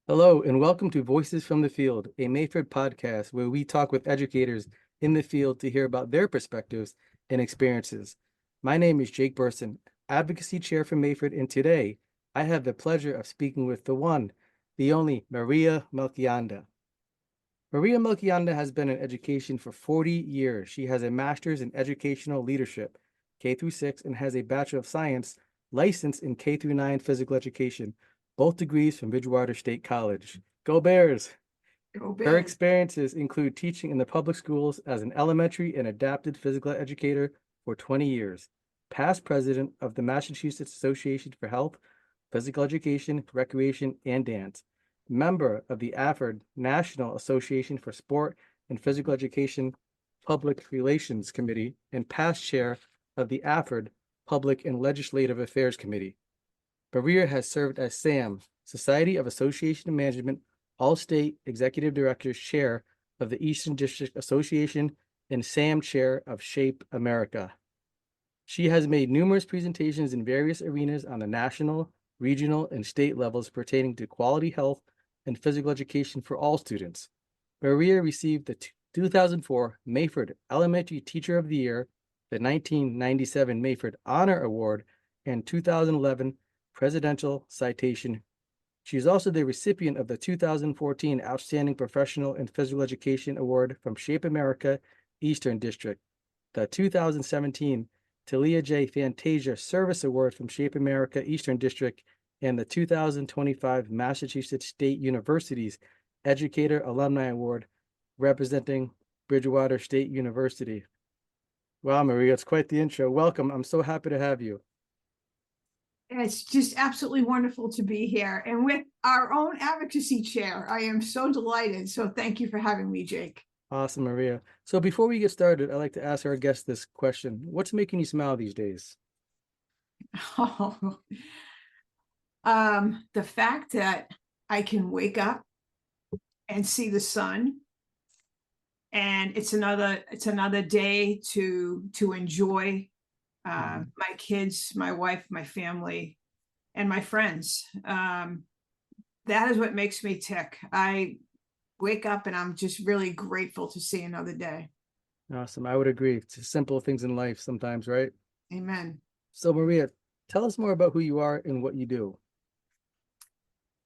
Hello, and welcome to Voices from the Field, a MAHPERD podcast where we talk with educators in the field to hear about their perspectives and experiences. My name is Jake Burson, Advocacy Chair for MAHPERD, and today I have the pleasure of speaking with the one, the only Maria Melchionda. Maria Melchionda has been in education for 40 years. She has a master's in educational leadership, K through 6, and has a Bachelor of Science license in K through 9 physical education, both degrees from Bridgewater State College. Go Bears! Go Her Bears. experiences include teaching in the public schools as an elementary and adapted physical educator for 20 years, past president of the Massachusetts Association for Health, Physical Education, Recreation, and Dance, member of the AFERD National Association for Sport and Physical Education Public Relations Committee, and past chair of the AFERD Public and Legislative Affairs Committee. Maria has served as SAM, Society of Association of Management, All-State Executive Director, Chair of the Eastern District Association, and SAM Chair of Shape America. She has made numerous presentations in various arenas on the national, regional, and state levels pertaining to quality health and physical education for all students. Maria received the 2004 MAHPERD Elementary Teacher of the Year, the 1997 MAHPERD Honor Award, and 2011 Presidential Citation. She is also the recipient of the 2014 Outstanding Professional in Physical Education Award from Shape America Eastern District, the 2017 Talia J. Fantasia Service Award from Shape America Eastern District, and the 2025 Massachusetts State University's Educator Alumni Award representing Bridgewater State University. Wow, Maria, it's quite the intro. Welcome. I'm so happy to have you. It's just absolutely wonderful to be here. And with our own advocacy chair, I am so delighted. So thank you for having me, Jake. Awesome, Maria. So before we get started, I'd like to ask our guest this question. What's making you smile these days? Oh, the fact that I can wake up and see the sun, and it's another day to enjoy my kids, my wife, my family, and my friends. That is what makes me tick. I wake up and I'm just really grateful to see another day. Awesome. I would agree. It's simple things in life sometimes, right? Amen. So Maria, tell us more about who you are and what you do.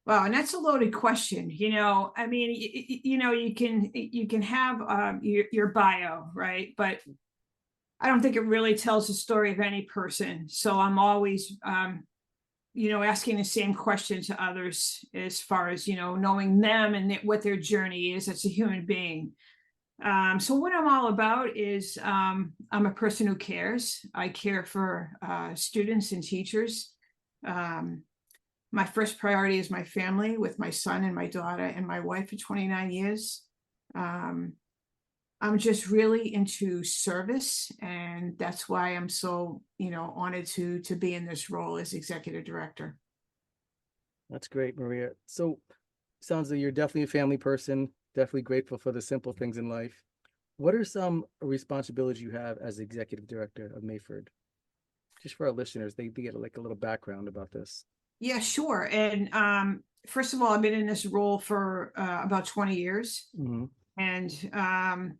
Wow, and that's a loaded question. I mean, you can have your bio, right? But I don't think it really tells the story of any person. So I'm always asking the same question to others as far as knowing them and what their journey is as a human being. So what I'm all about is I'm a person who cares. I care for students and teachers. My first priority is my family, with my son and my daughter and my wife for 29 years. I'm just really into service, and that's why I'm so honored to be in this role as executive director. That's great, Maria. So sounds like you're definitely a family person, definitely grateful for the simple things in life. What are some responsibilities you have as executive director of MAHPERD? Just for our listeners, they get like a little background about this. Yeah, sure. And first of all, I've been in this role for about 20 years. Mm-hmm. And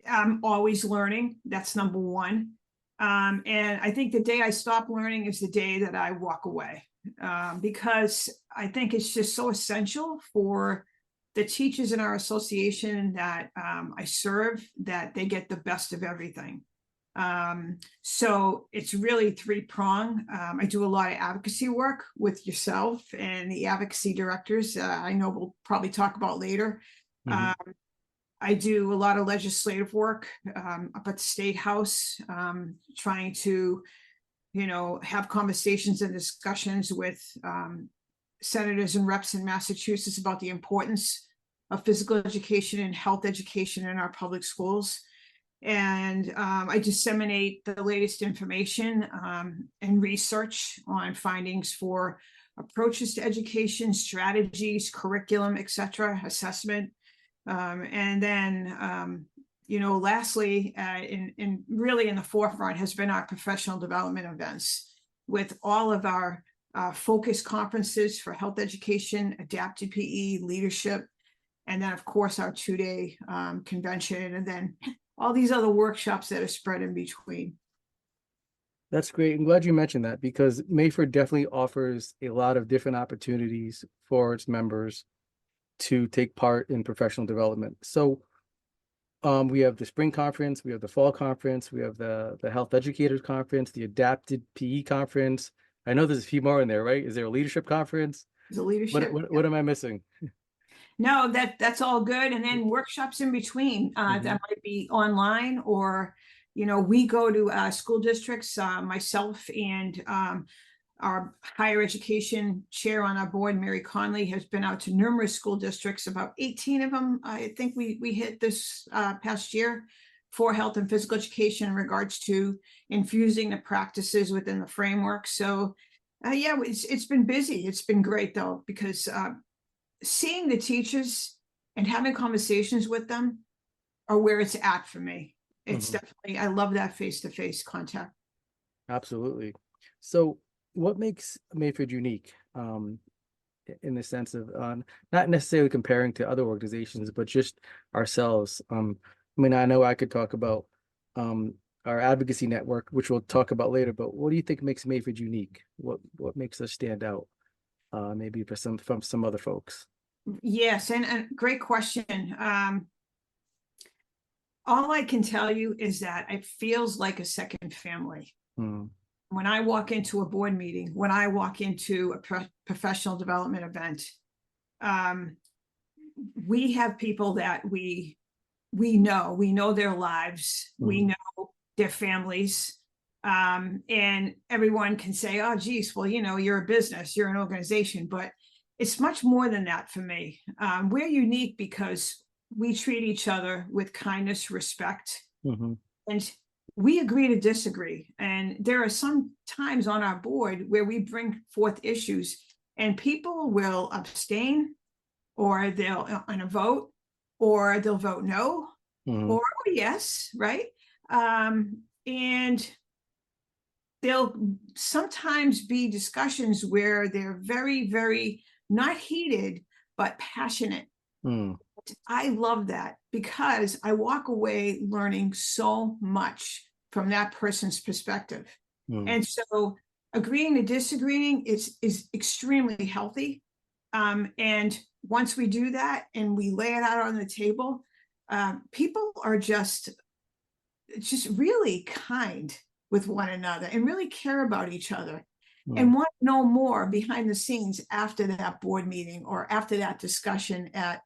I'm always learning. That's number one. And I think the day I stop learning is the day that I walk away, because I think it's just so essential for the teachers in our association that I serve, that they get the best of everything. So it's really three-pronged. I do a lot of advocacy work with yourself and the advocacy directors. I know we'll probably talk about later. Mm-hmm. I do a lot of legislative work up at the State House, trying to, have conversations and discussions with senators and reps in Massachusetts about the importance of physical education and health education in our public schools. And I disseminate the latest information and research on findings for approaches to education, strategies, curriculum, etc., assessment. And then, lastly, in really in the forefront has been our professional development events with all of our focus conferences for health education, adapted PE, leadership, and then of course our 2-day convention, and then all these other workshops that are spread in between. That's great. I'm glad you mentioned that because MAHPERD definitely offers a lot of different opportunities for its members to take part in professional development. So we have the spring conference, we have the fall conference, we have the health educators conference, the adapted PE conference. I know there's a few more in there, right? Is there a leadership conference? The leadership. What am I missing? No, that's all good. And then workshops in between that might be online, or, you know, we go to school districts, myself and our higher education chair on our board, Mary Conley, has been out to numerous school districts, about 18 of them. I think we hit this past year for health and physical education in regards to infusing the practices within the framework. So yeah, it's been busy. It's been great though, because seeing the teachers and having conversations with them are where it's at for me. It's definitely, I love that face-to-face contact. Absolutely. So what makes MAHPERD unique in the sense of not necessarily comparing to other organizations, but just ourselves? I mean, I know I could talk about our advocacy network, which we'll talk about later, but what do you think makes MAHPERD unique? What makes us stand out? Maybe from some other folks. Yes, and great question. All I can tell you is that it feels like a second family. When I walk into a board meeting, when I walk into a professional development event, we have people that we know their lives, we know their families, and everyone can say, oh geez, well, you know, you're a business, you're an organization, but it's much more than that for me. We're unique because we treat each other with kindness, respect, and we agree to disagree. And there are some times on our board where we bring forth issues and people will abstain, or they'll on a vote, or they'll vote no, or yes, right? And there'll sometimes be discussions where they're very, very not heated, but passionate. I love that because I walk away learning so much from that person's perspective. And so agreeing to disagreeing is extremely healthy. And once we do that and we lay it out on the table, people are just really kind with one another and really care about each other and want to know more behind the scenes after that board meeting or after that discussion at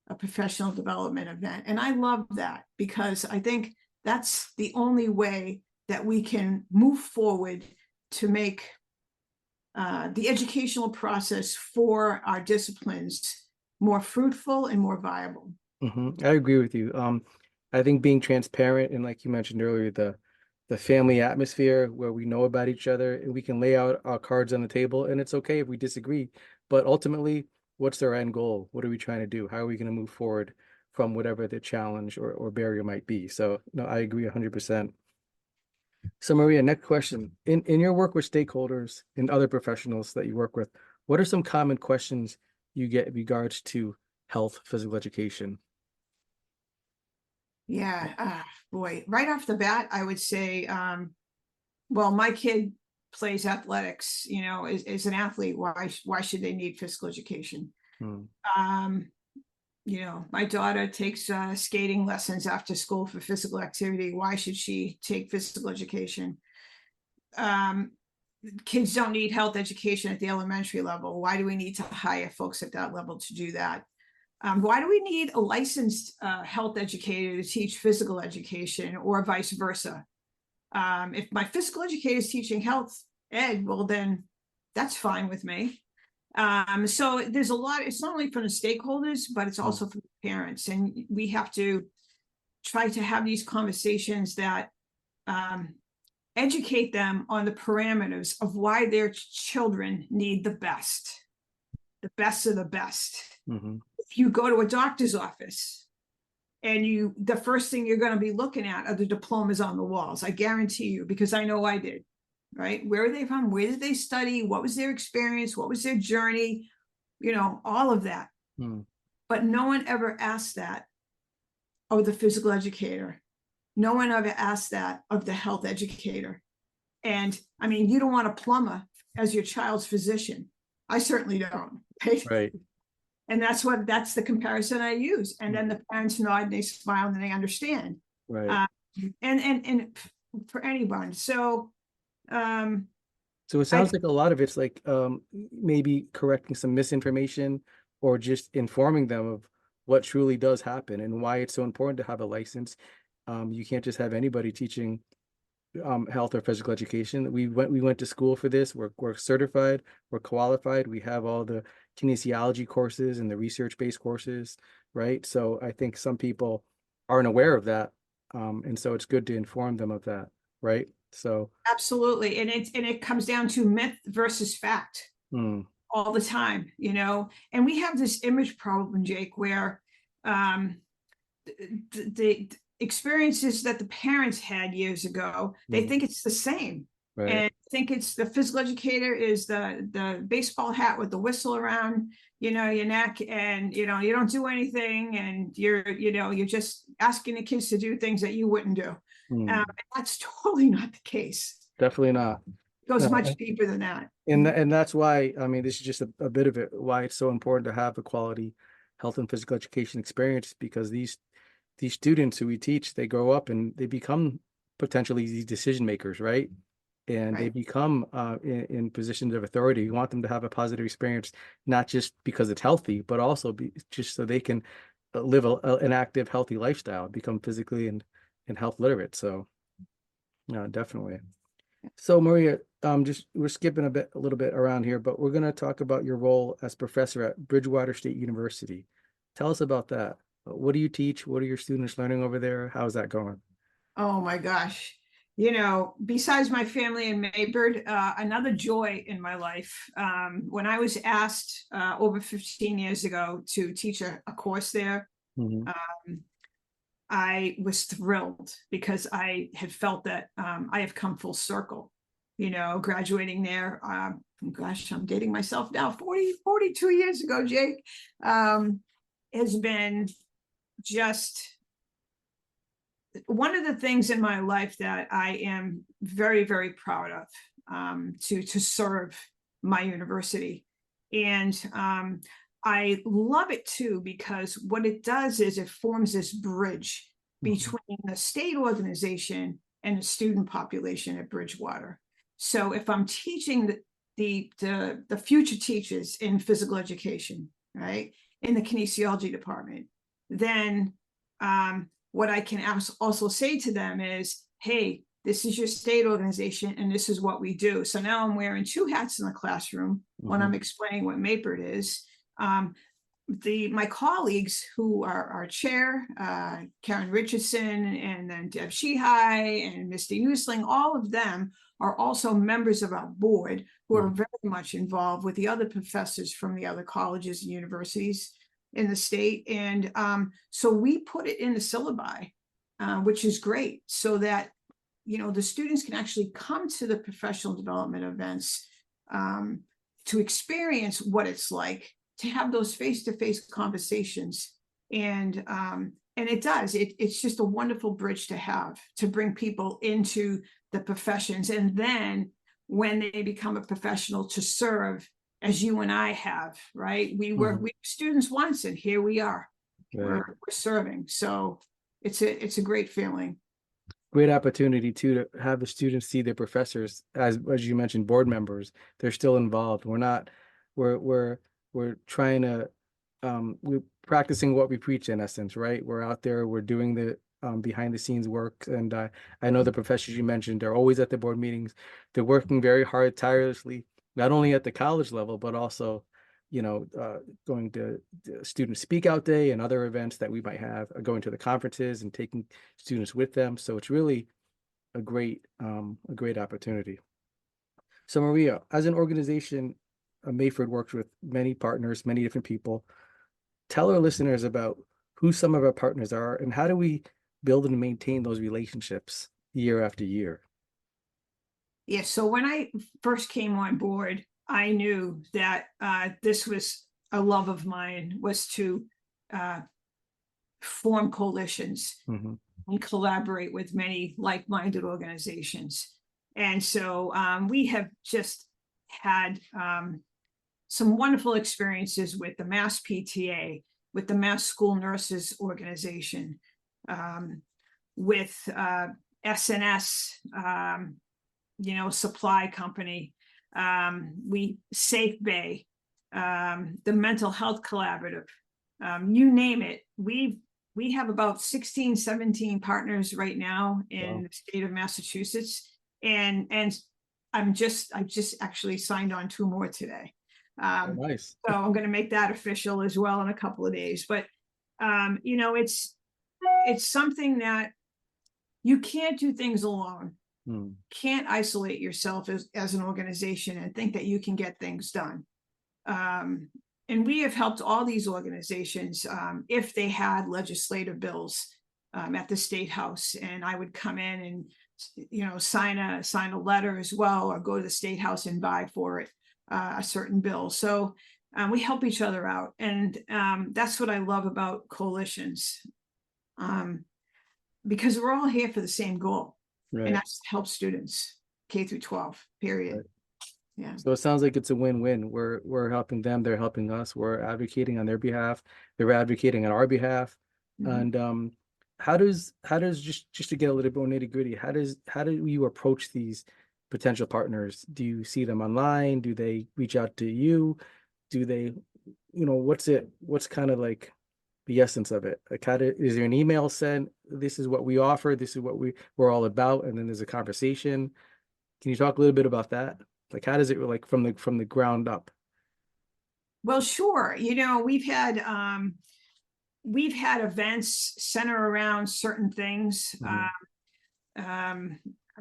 a professional development event. And I love that because I think that's the only way that we can move forward to make the educational process for our disciplines more fruitful and more viable. I agree with you. I think being transparent and, like you mentioned earlier, the family atmosphere where we know about each other and we can lay out our cards on the table, and it's okay if we disagree, but ultimately, what's our end goal? What are we trying to do? How are we going to move forward from whatever the challenge or barrier might be? So no, I agree 100%. So Maria, next question. In your work with stakeholders and other professionals that you work with, what are some common questions you get in regards to health, physical education? Yeah, boy, right off the bat, I would say, well, my kid plays athletics, you know, is an athlete. Why should they need physical education? You know, my daughter takes skating lessons after school for physical activity. Why should she take physical education? Kids don't need health education at the elementary level. Why do we need to hire folks at that level to do that? Why do we need a licensed health educator to teach physical education, or vice versa? If my physical educator is teaching health ed, well, then that's fine with me. So there's a lot, it's not only from the stakeholders, but it's also from the parents. And we have to try to have these conversations that educate them on the parameters of why their children need the best of the best. If you go to a doctor's office and the first thing you're going to be looking at are the diplomas on the walls, I guarantee you, because I know I did. right? Where are they from? Where did they study? What was their experience? What was their journey? You know, all of that. Hmm. But no one ever asked that of the physical educator. No one ever asked that of the health educator. And I mean, you don't want a plumber as your child's physician. I certainly don't. Right? Right. And that's the comparison I use. And Hmm. then the parents nod and they smile and they understand. Right. And for anyone. So So it I sounds like a lot of it's like maybe correcting some misinformation or just informing them of what truly does happen and why it's so important to have a license. You can't just have anybody teaching health or physical education. We went to school for this. We're certified, we're qualified. We have all the kinesiology courses and the research-based courses, right? So I think some people aren't aware of that. And so it's good to inform them of that, right? So absolutely. And it comes down to myth versus fact hmm, all the time, you know. And we have this image problem, Jake, where um the experiences that the parents had years ago, they hmm, think it's the same. right. And think it's the physical educator is the baseball hat with the whistle around, you know, your neck, and you know, you don't do anything, and you're just asking the kids to do things that you wouldn't do. Hmm. That's totally not the case. Definitely not. It goes No, much deeper than that. and that's why, I mean, this is just a bit of it, why it's so important to have a quality health and physical education experience, because these students who we teach, they grow up and they become potentially these decision makers, right? And they Right. become in positions of authority. We want them to have a positive experience, not just because it's healthy, but also just so they can live an active, healthy lifestyle, become physically and health literate. So, definitely. So Maria, just we're skipping a little bit around here, but we're going to talk about your role as professor at Bridgewater State University. Tell us about that. What do you teach? What are your students learning over there? How's that going? Oh my gosh. You know, besides my family in MAHPERD, another joy in my life. When I was asked over 15 years ago to teach a course there, Mhm. um, I was thrilled because I had felt that I have come full circle, you know, graduating there. Gosh, I'm dating myself now, 42 years ago, Jake, has been just one of the things in my life that I am very, very proud of, to serve my university. And I love it too, because what it does is it forms this bridge Mhm. between the state organization and the student population at Bridgewater. So if I'm teaching the future teachers in physical education, right, in the kinesiology department, then what I can also say to them is, hey, this is your state organization and this is what we do. So now I'm wearing two hats in the classroom when I'm Mhm. explaining what MAHPERD is. My colleagues who are our chair, Karen Richardson, and then Deb Shehai and Misty Newsling, all of them are also members of our board who are Mhm. very much involved with the other professors from the other colleges and universities in the state. And so we put it in the syllabi, which is great, so that, you know, the students can actually come to the professional development events, to experience what it's like to have those face-to-face conversations. And it does, it's just a wonderful bridge to have, to bring people into the professions, and then when they become a professional, to serve as you and I have, right? We were Mhm. students once, and here we are. Right. We're serving. So it's a great feeling. Great opportunity too to have the students see their professors as you mentioned, board members. They're still involved. We're we're we're trying to we're practicing what we preach in essence, right? We're out there, we're doing the behind the scenes work. And I know the professors you mentioned are always at the board meetings. They're working very hard, tirelessly, not only at the college level, but also, you know, going to the student speak out day and other events that we might have, going to the conferences and taking students with them. So it's really a great opportunity. So Maria, as an organization, Mayford works with many partners, many different people. Tell our listeners about who some of our partners are and how do we build and maintain those relationships year after year. Yeah, so when I first came on board, I knew that this was a love of mine, was to uh, form coalitions Hmm. and collaborate with many like-minded organizations. And so we have just had some wonderful experiences with the Mass PTA, with the Mass School Nurses Organization, with SNS, supply company, we Safe Bay, the Mental Health Collaborative, you name it. We have about 16, 17 partners right now in Wow. the state of Massachusetts. And I just actually signed on 2 more today. Oh, nice. So I'm going to make that official as well in a couple of days. But it's something that you can't do things alone. Hmm. Can't isolate yourself as an organization and think that you can get things done. And we have helped all these organizations if they had legislative bills at the State House, and I would come in and sign a letter as well, or go to the State House and buy for it a certain bill. So we help each other out, and that's what I love about coalitions, because we're all here for the same goal, and Right. that's to help students K through 12, period. Right. Yeah. So it sounds like it's a win-win. We're helping them, they're helping us, we're advocating on their behalf, they're advocating on our behalf. Mhm. And how does just to get a little bit more nitty-gritty, how do you approach these potential partners? Do you see them online? Do they reach out to you? Do they, what's kind of like the essence of it? Like, is there an email sent? This is what we offer, this is what we're all about, and then there's a conversation. Can you talk a little bit about that? Like, how does it, like, from the ground up? Well, sure. We've had events center around certain things. Mhm. I'm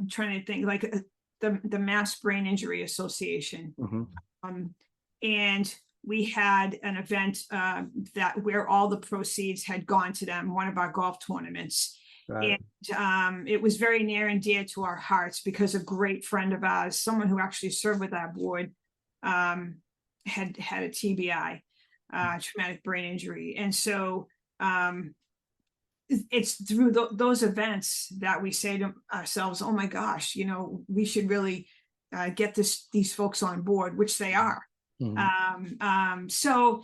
trying to think, like the Mass Brain Injury Association, Mhm. um, and we had an event that where all the proceeds had gone to them, one of our golf tournaments. Got it. And it was very near and dear to our hearts because a great friend of ours, someone who actually served with our board, had a TBI, traumatic brain injury. And so it's through those events that we say to ourselves, oh my gosh, we should really get these folks on board, which they are. Mhm. So,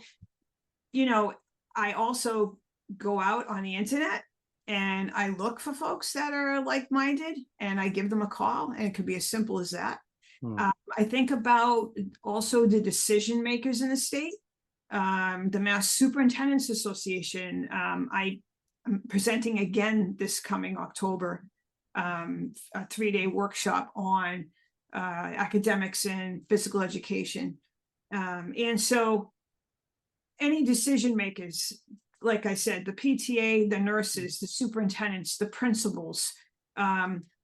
I also go out on the internet and I look for folks that are like-minded and I give them a call, and it could be as simple as that. Mhm. I think about also the decision makers in the state, the Mass Superintendents Association. I'm presenting again this coming October, a 3-day workshop on academics and physical education. And so any decision makers, like I said, the PTA, the nurses, the superintendents, the principals,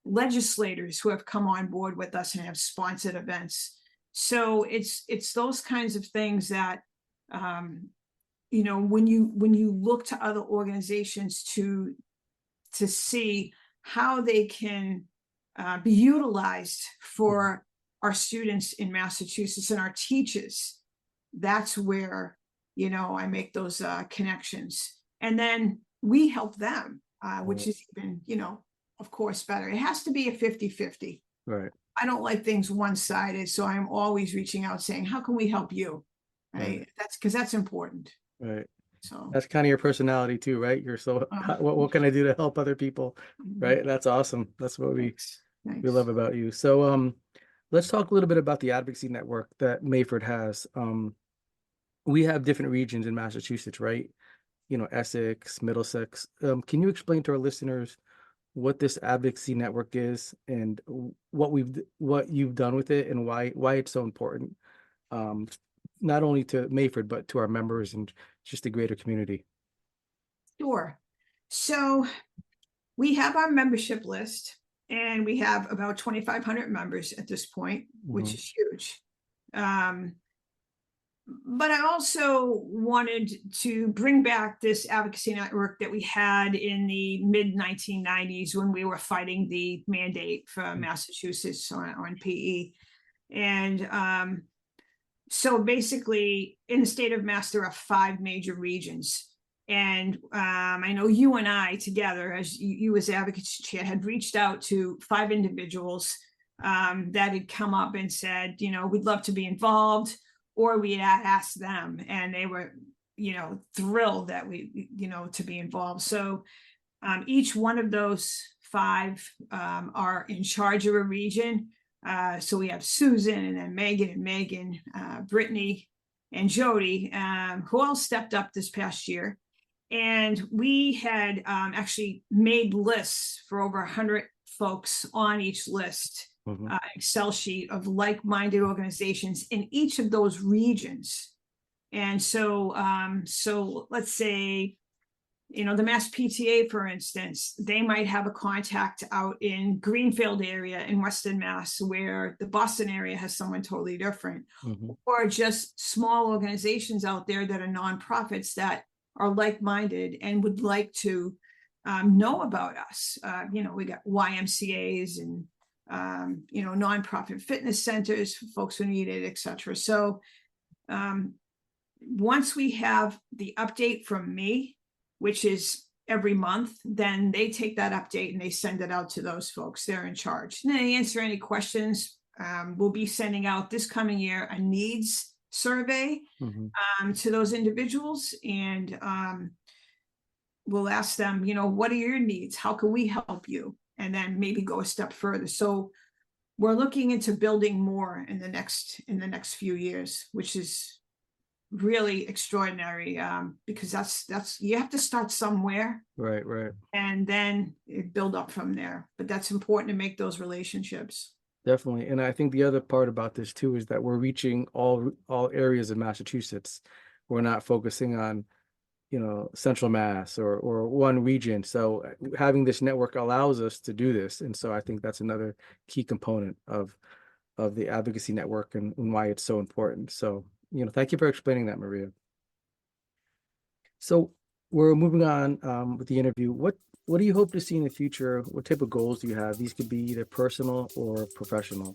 legislators who have come on board with us and have sponsored events. So it's those kinds of things that when you look to other organizations to see how they can be utilized for our students in Massachusetts and our teachers, that's where I make those connections, and then we help them, which Right. is even of course better. It has to be a 50-50. Right. I don't like things one-sided, so I'm always reaching out saying, how can we help you? Right. Right, that's because that's important. Right. So That's kind of your personality too, right? You're so, uh, what can I do to help other people? Right. That's awesome. That's what thanks, we love thanks. about you. So, let's talk a little bit about the advocacy network that Mayford has. We have different regions in Massachusetts, right? Essex, Middlesex. Can you explain to our listeners what this advocacy network is and what you've done with it and why it's so important, um, not only to Mayford but to our members and just the greater community? Sure. So we have our membership list, and we have about 2,500 members at this point, which Mhm. is huge. Um, but I also wanted to bring back this advocacy network that we had in the mid 1990s when we were fighting the mandate for Massachusetts on PE. And so basically, in the state of Mass, there are 5 major regions. And I know you and I together, as you as advocacy chair, had reached out to 5 individuals that had come up and said, we'd love to be involved, or we had asked them, and they were, thrilled that we, to be involved. So each one of those 5 are in charge of a region. So we have Susan, and then Megan, Brittany, and Jody, who all stepped up this past year. And we had actually made lists for over 100 folks on each list, Excel sheet of like-minded organizations in each of those regions. And so, so let's say, the Mass PTA, for instance, they might have a contact out in Greenfield area in Western Mass, where the Boston area has someone totally different, or just small organizations out there that are nonprofits that are like-minded and would like to know about us. We got YMCAs and nonprofit fitness centers for folks who need it, etc. So once we have the update from me, which is every month, then they take that update and they send it out to those folks. They're in charge. And they answer any questions. We'll be sending out this coming year a needs survey to those individuals. And we'll ask them, what are your needs? How can we help you? And then maybe go a step further. So we're looking into building more in the next few years, which is really extraordinary, because that's you have to start somewhere, right, and then build up from there. But that's important to make those relationships. Definitely. And I think the other part about this too is that we're reaching all areas of Massachusetts. We're not focusing on Central Mass or one region. So having this network allows us to do this, and so I think that's another key component of the advocacy network and why it's so important. So thank you for explaining that, Maria. So we're moving on with the interview. What do you hope to see in the future? What type of goals do you have? These could be either personal or professional.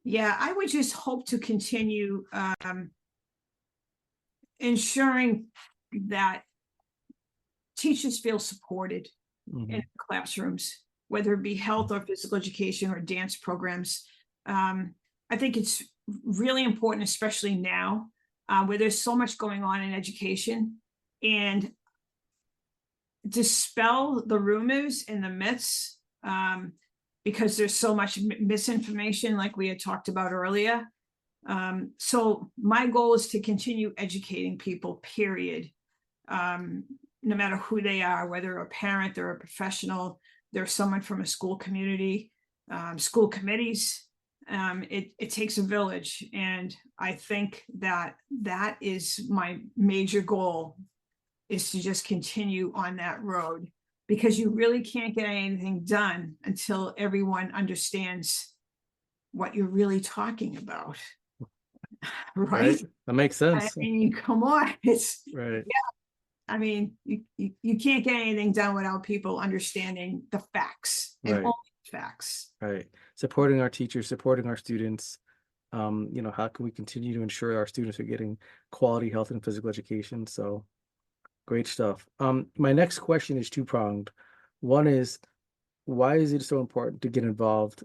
Yeah, I would just hope to continue ensuring that teachers feel supported in classrooms, whether it be health or physical education or dance programs. I think it's really important, especially now, where there's so much going on in education, and dispel the rumors and the myths, because there's so much misinformation, like we had talked about earlier. So my goal is to continue educating people, period. No matter who they are, whether a parent, they're a professional, they're someone from a school community, school committees. It takes a village. And I think that is my major goal, is to just continue on that road, because you really can't get anything done until everyone understands what you're really talking about. Right? That makes sense. I mean, come on. It's right. Yeah. I mean, you can't get anything done without people understanding the facts, and only facts. Right. Supporting our teachers, supporting our students. How can we continue to ensure our students are getting quality health and physical education? So great stuff. My next question is two-pronged. One is, why is it so important to get involved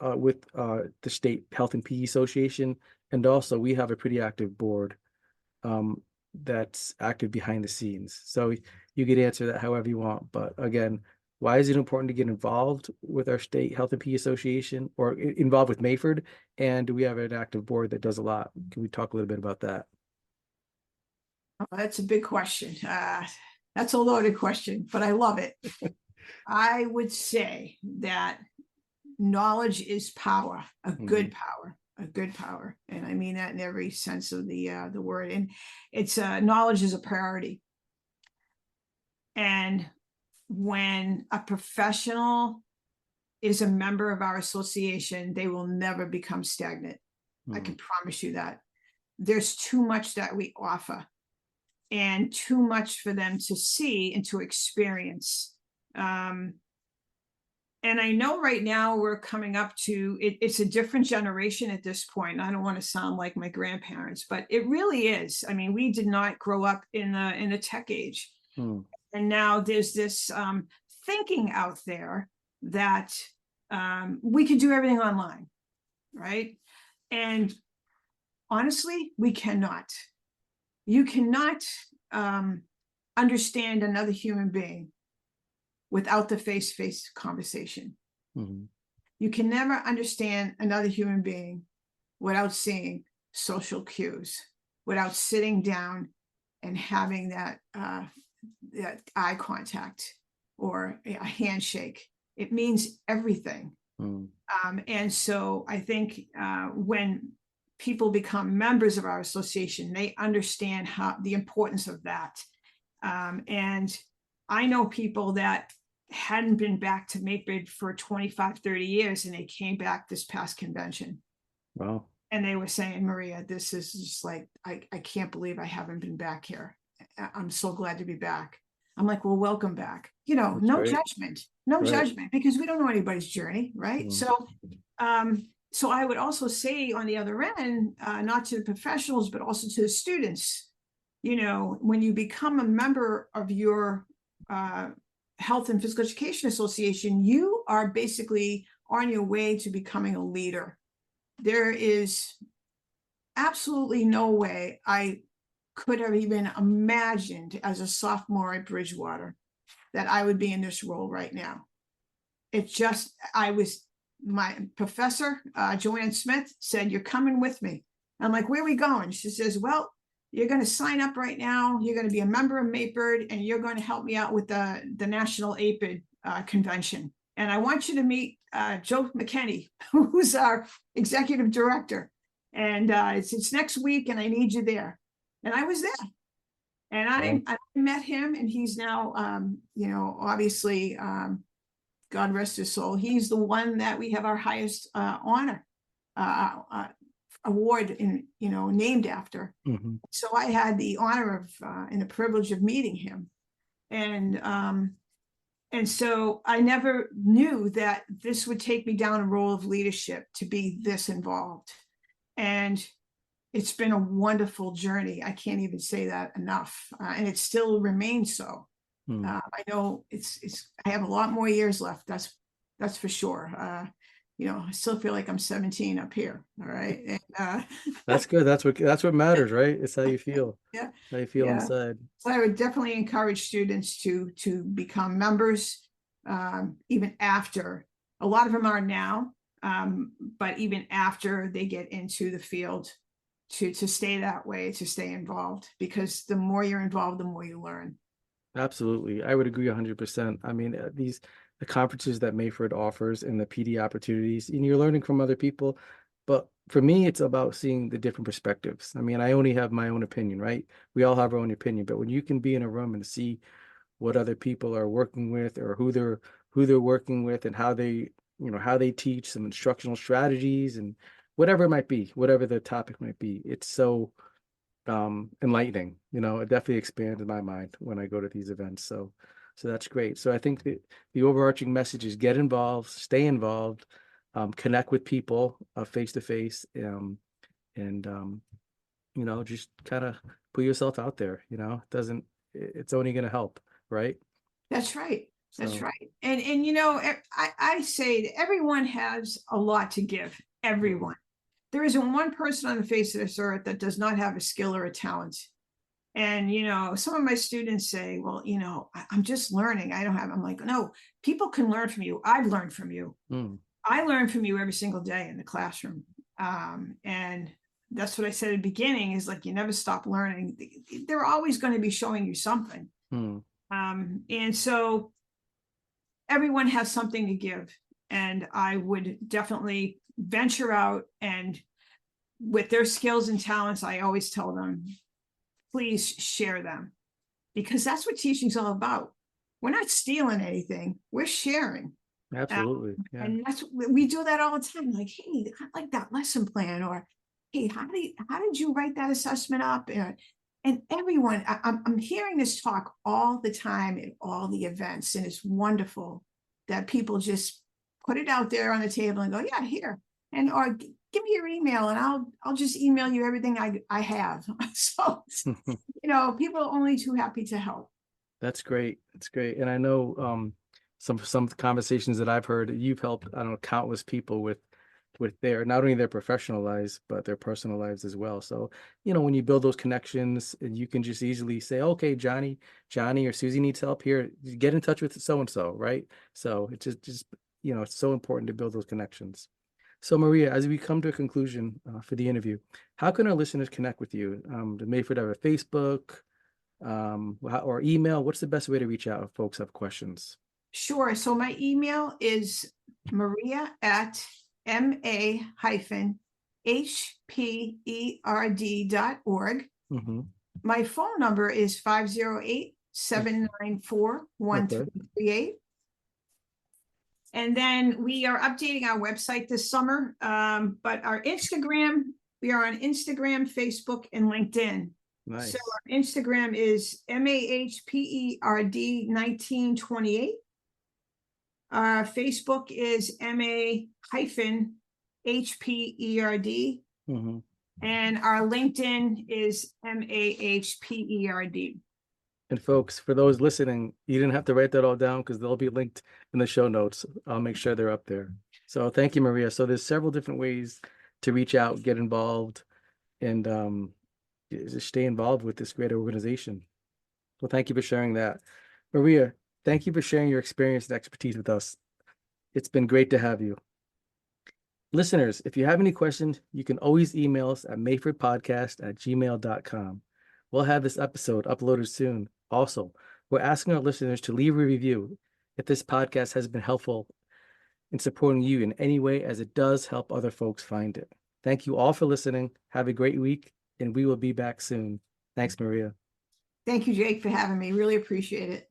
with the State Health and PE Association? And also, we have a pretty active board that's active behind the scenes. So you could answer that however you want. But again, why is it important to get involved with our State Health and PE Association, or involved with MAHPERD? And do we have an active board that does a lot? Can we talk a little bit about that? Oh, that's a big question. That's a loaded question, but I love it. I would say that knowledge is power, a good power, a good power. And I mean that in every sense of the word. And it's knowledge is a priority. And when a professional is a member of our association, they will never become stagnant. I can promise you that. There's too much that we offer and too much for them to see and to experience. And I know right now we're coming up to it's a different generation at this point. I don't want to sound like my grandparents, but it really is. I mean, we did not grow up in the tech age. And now there's this thinking out there that we can do everything online, right? And honestly, we cannot. You cannot understand another human being without the face-to-face conversation. You can never understand another human being without seeing social cues, without sitting down and having that eye contact or a handshake. It means everything. And so I think when people become members of our association, they understand the importance of that. And I know people that hadn't been back to MAHPERD for 25, 30 years, and they came back this past convention. Wow. And they were saying, Maria, this is just like, I can't believe I haven't been back here. I'm so glad to be back. I'm like, well, welcome back. You know, That's no great. judgment, no judgment, because we don't know anybody's journey, right? So, so I would also say on the other end, not to the professionals, but also to the students, you know, when you become a member of your Health and Physical Education Association, you are basically on your way to becoming a leader. There is absolutely no way I could have even imagined as a sophomore at Bridgewater that I would be in this role right now. It just, my professor, Joanne Smith, said, you're coming with me. I'm like, where are we going? She says, well, you're going to sign up right now. You're going to be a member of MAHPERD, and you're going to help me out with the National APID convention. And I want you to meet Joe McKinney, who's our executive director. And it's next week, and I need you there. And I was there. And I met him, and he's now, you know, obviously, God rest his soul, he's the one that we have our highest honor award in, you know, named after. So I had the honor of and the privilege of meeting him. And so I never knew that this would take me down a role of leadership to be this involved. And it's been a wonderful journey. I can't even say that enough. And it still remains so. I know I have a lot more years left. That's for sure. You know, I still feel like I'm 17 up here. All right. And, That's good. That's what matters, right? It's how you feel. Yeah. How you feel inside. So I would definitely encourage students to become members, even after. A lot of them are now, but even after they get into the field, to stay that way, to stay involved, because the more you're involved, the more you learn. Absolutely. I would agree 100%. I mean, the conferences that MAHPERD offers and the PD opportunities, and you're learning from other people. But for me, it's about seeing the different perspectives. I mean, I only have my own opinion, right? We all have our own opinion, but when you can be in a room and see what other people are working with, or who they're working with, and how they, you know, how they teach some instructional strategies and whatever it might be, whatever the topic might be, it's so enlightening. You know, it definitely expands my mind when I go to these events. So that's great. So I think that the overarching message is get involved, stay involved, connect with people face to face, and you know, just kind of put yourself out there. You know, it's only going to help, right? That's right. That's So, right. And you know, I say that everyone has a lot to give. Everyone. There isn't one person on the face of this earth that does not have a skill or a talent. And, you know, some of my students say, well, you know, I'm just learning. I'm like, no, people can learn from you. I've learned from you. I learn from you every single day in the classroom. And that's what I said at the beginning, is like, you never stop learning. They're always going to be showing you something. And so everyone has something to give. And I would definitely venture out, and with their skills and talents, I always tell them, please share them, because that's what teaching's all about. We're not stealing anything, we're sharing. Absolutely. Yeah. And that's, we do that all the time. Like, hey, I like that lesson plan, or hey, how did you write that assessment up? And everyone, I'm hearing this talk all the time at all the events, and it's wonderful that people just put it out there on the table and go, yeah, here, and or give me your email, and I'll just email you everything I have. So, you know, people are only too happy to help. That's great. That's great. And I know some conversations that I've heard, you've helped, I don't know, countless people with their, not only their professional lives, but their personal lives as well. So, you know, when you build those connections, you can just easily say, okay, Johnny or Susie needs help here, get in touch with so and so, right? So it's just you know, it's so important to build those connections. So Maria, as we come to a conclusion for the interview, how can our listeners connect with you? Do Mayford have a Facebook, or email? What's the best way to reach out if folks have questions? Sure. So my email is maria@mahperd.org. Mm-hmm. My phone number is 508-794-1338. And then we are updating our website this summer. But our Instagram, we are on Instagram, Facebook, and LinkedIn. Nice. So our Instagram is MAHPERD 1928. Our Facebook is MA-HPERD. Mm-hmm. And our LinkedIn is MAHPERD. And folks, for those listening, you didn't have to write that all down because they'll be linked in the show notes. I'll make sure they're up there. So thank you, Maria. So there's several different ways to reach out, get involved, and just stay involved with this great organization. Well, thank you for sharing that. Maria, thank you for sharing your experience and expertise with us. It's been great to have you. Listeners, if you have any questions, you can always email us at mayfordpodcast@gmail.com. We'll have this episode uploaded soon. Also, we're asking our listeners to leave a review if this podcast has been helpful in supporting you in any way, as it does help other folks find it. Thank you all for listening. Have a great week, and we will be back soon. Thanks, Maria. Thank you, Jake, for having me. Really appreciate it.